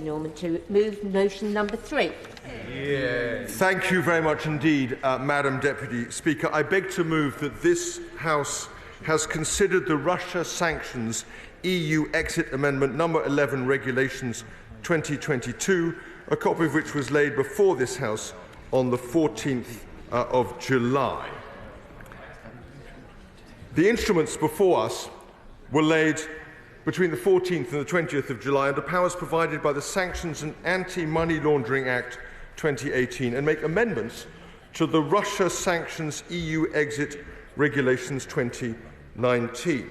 Norman to move motion number 3. Thank you very much indeed, Madam Deputy Speaker. I beg to move that this House has considered the Russia Sanctions EU Exit Amendment number 11 Regulations 2022, a copy of which was laid before this House on the 14th of July. The instruments before us were laid between the 14th and the 20th of July under powers provided by the Sanctions and Anti-Money Laundering Act 2018 and make amendments to the Russia Sanctions EU Exit Regulations 2019.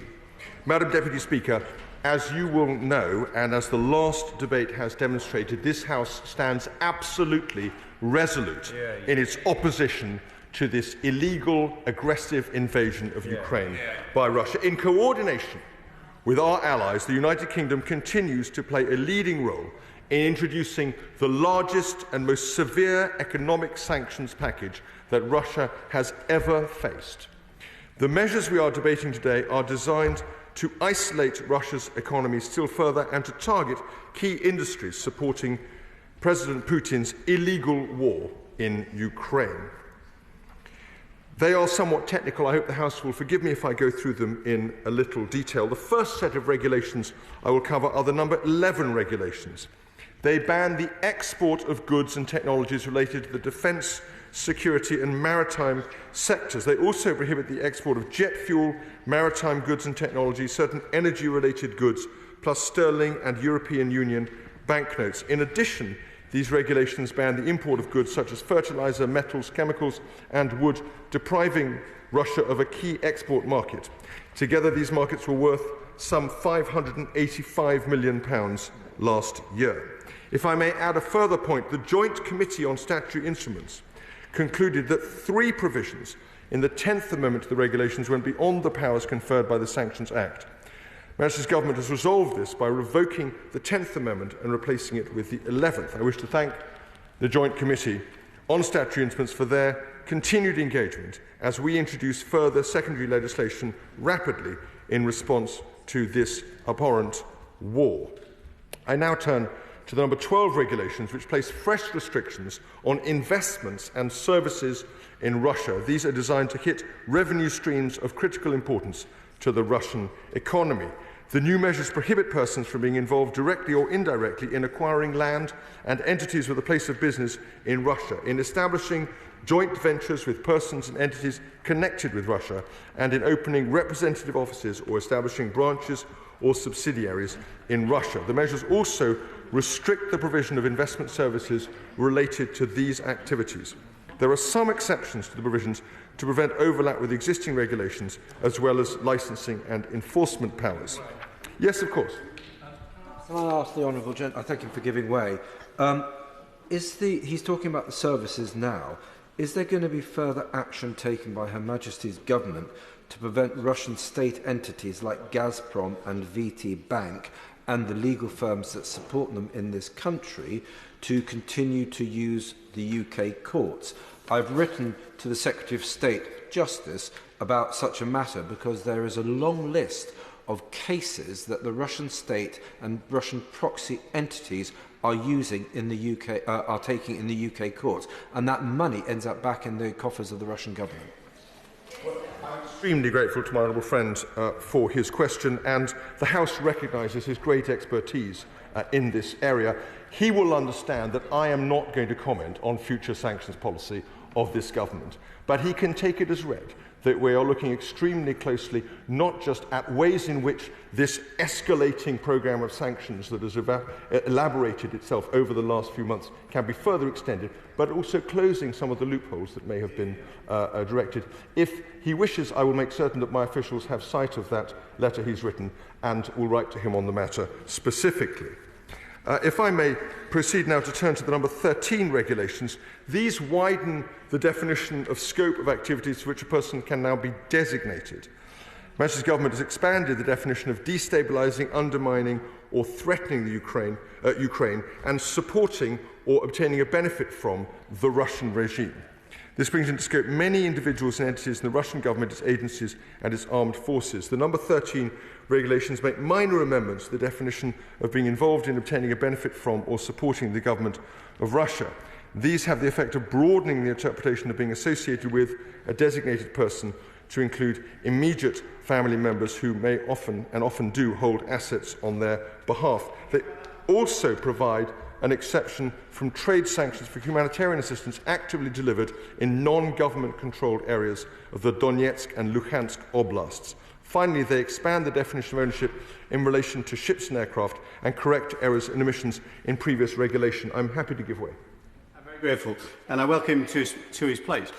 Madam Deputy Speaker, as you will know, and as the last debate has demonstrated, this House stands absolutely resolute in its opposition to this illegal, aggressive invasion of Ukraine by Russia. In coordination with our allies, the United Kingdom continues to play a leading role in introducing the largest and most severe economic sanctions package that Russia has ever faced. The measures we are debating today are designed to isolate Russia's economy still further and to target key industries supporting President Putin's illegal war in Ukraine. They are somewhat technical. I hope the House will forgive me if I go through them in a little detail. The first set of regulations I will cover are the number 11 regulations. They ban the export of goods and technologies related to the defence, security and maritime sectors. They also prohibit the export of jet fuel, maritime goods and technology, certain energy-related goods, plus sterling and European Union banknotes. In addition, these regulations ban the import of goods such as fertiliser, metals, chemicals and wood, depriving Russia of a key export market. Together, these markets were worth some £585 million last year. If I may add a further point, the Joint Committee on Statutory Instruments concluded that 3 provisions in the 10th Amendment to the regulations went beyond the powers conferred by the Sanctions Act. Majesty's Government has resolved this by revoking the 10th Amendment and replacing it with the 11th. I wish to thank the Joint Committee on Statutory Instruments for their continued engagement as we introduce further secondary legislation rapidly in response to this abhorrent war. I now turn to the number 12 regulations, which place fresh restrictions on investments and services in Russia. These are designed to hit revenue streams of critical importance to the Russian economy. The new measures prohibit persons from being involved directly or indirectly in acquiring land and entities with a place of business in Russia, in establishing joint ventures with persons and entities connected with Russia, and in opening representative offices or establishing branches or subsidiaries in Russia. The measures also restrict the provision of investment services related to these activities. There are some exceptions to the provisions to prevent overlap with existing regulations, as well as licensing and enforcement powers. Yes, of course. Can I ask the honourable gentleman? I thank him for giving way. He's talking about the services now. Is there going to be further action taken by Her Majesty's government to prevent Russian state entities like Gazprom and VT Bank and the legal firms that support them in this country to continue to use the UK courts? I've written to the Secretary of State Justice about such a matter because there is a long list of cases that the Russian state and Russian proxy entities are using in the UK, are taking in the UK courts, and that money ends up back in the coffers of the Russian government. I'm extremely grateful to my honourable friend for his question, and the House recognises his great expertise in this area. He will understand that I am not going to comment on future sanctions policy of this government, but he can take it as read that we are looking extremely closely not just at ways in which this escalating programme of sanctions that has elaborated itself over the last few months can be further extended, but also closing some of the loopholes that may have been directed. If he wishes, I will make certain that my officials have sight of that letter he's written and will write to him on the matter specifically. If I may proceed now to turn to the number 13 regulations, these widen the definition of scope of activities to which a person can now be designated. Majesty's Government has expanded the definition of destabilising, undermining or threatening the Ukraine and supporting or obtaining a benefit from the Russian regime. This brings into scope many individuals and entities in the Russian government, its agencies and its armed forces. The number 13 regulations make minor amendments to the definition of being involved in obtaining a benefit from or supporting the government of Russia. These have the effect of broadening the interpretation of being associated with a designated person to include immediate family members who may often do hold assets on their behalf. They also provide an exception from trade sanctions for humanitarian assistance actively delivered in non-government controlled areas of the Donetsk and Luhansk oblasts. Finally, they expand the definition of ownership in relation to ships and aircraft and correct errors and omissions in previous regulation. I'm happy to give way. I'm very grateful, and I welcome him to his place.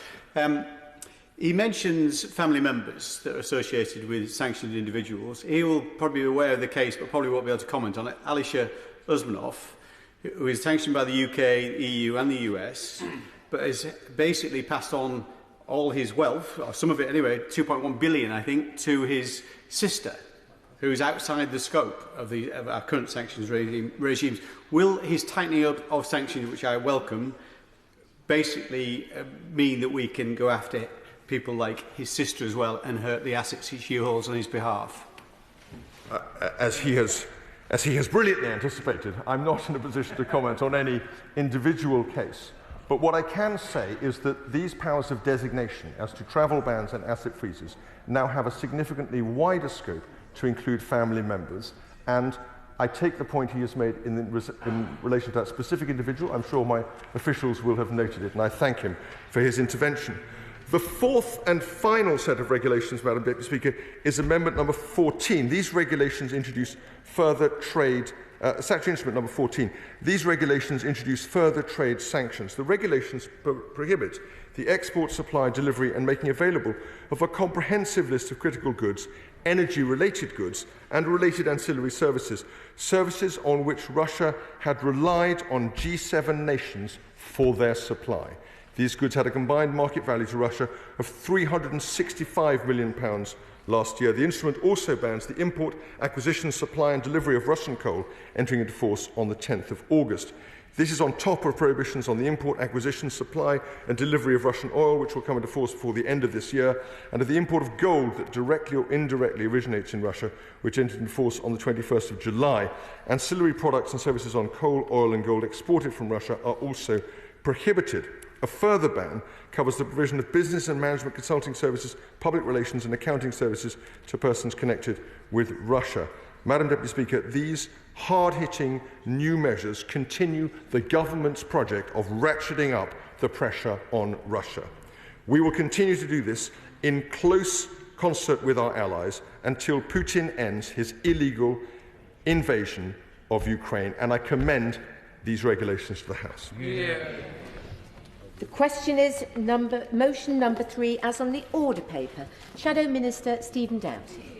He mentions family members that are associated with sanctioned individuals. He will probably be aware of the case, but probably won't be able to comment on it. Alisher Usmanov, who is sanctioned by the UK, EU and the US, but has basically passed on all his wealth, or some of it anyway, 2.1 billion, I think, to his sister, who is outside the scope of our current sanctions regimes. Will his tightening up of sanctions, which I welcome, basically mean that we can go after people like his sister as well and hurt the assets she holds on his behalf? As he has brilliantly anticipated, I'm not in a position to comment on any individual case. But what I can say is that these powers of designation as to travel bans and asset freezes now have a significantly wider scope to include family members, and I take the point he has made in relation to that specific individual. I'm sure my officials will have noted it, and I thank him for his intervention. The fourth and final set of regulations, Madam Deputy Speaker, is Amendment number 14. These regulations introduce further trade Statutory Instrument number 14. These regulations introduce further trade sanctions. The regulations prohibit the export, supply, delivery and making available of a comprehensive list of critical goods, energy-related goods and related ancillary services, services on which Russia had relied on G7 nations for their supply. These goods had a combined market value to Russia of £365 million last year. The instrument also bans the import, acquisition, supply and delivery of Russian coal, entering into force on the 10th of August. This is on top of prohibitions on the import, acquisition, supply and delivery of Russian oil, which will come into force before the end of this year, and of the import of gold that directly or indirectly originates in Russia, which entered into force on the 21st of July. Ancillary products and services on coal, oil and gold exported from Russia are also prohibited. A further ban covers the provision of business and management consulting services, public relations and accounting services to persons connected with Russia. Madam Deputy Speaker, these hard-hitting new measures continue the government's project of ratcheting up the pressure on Russia. We will continue to do this in close concert with our allies until Putin ends his illegal invasion of Ukraine, and I commend these regulations to the House. Yeah. The question is motion number 3 as on the order paper. Shadow Minister Stephen Doughty.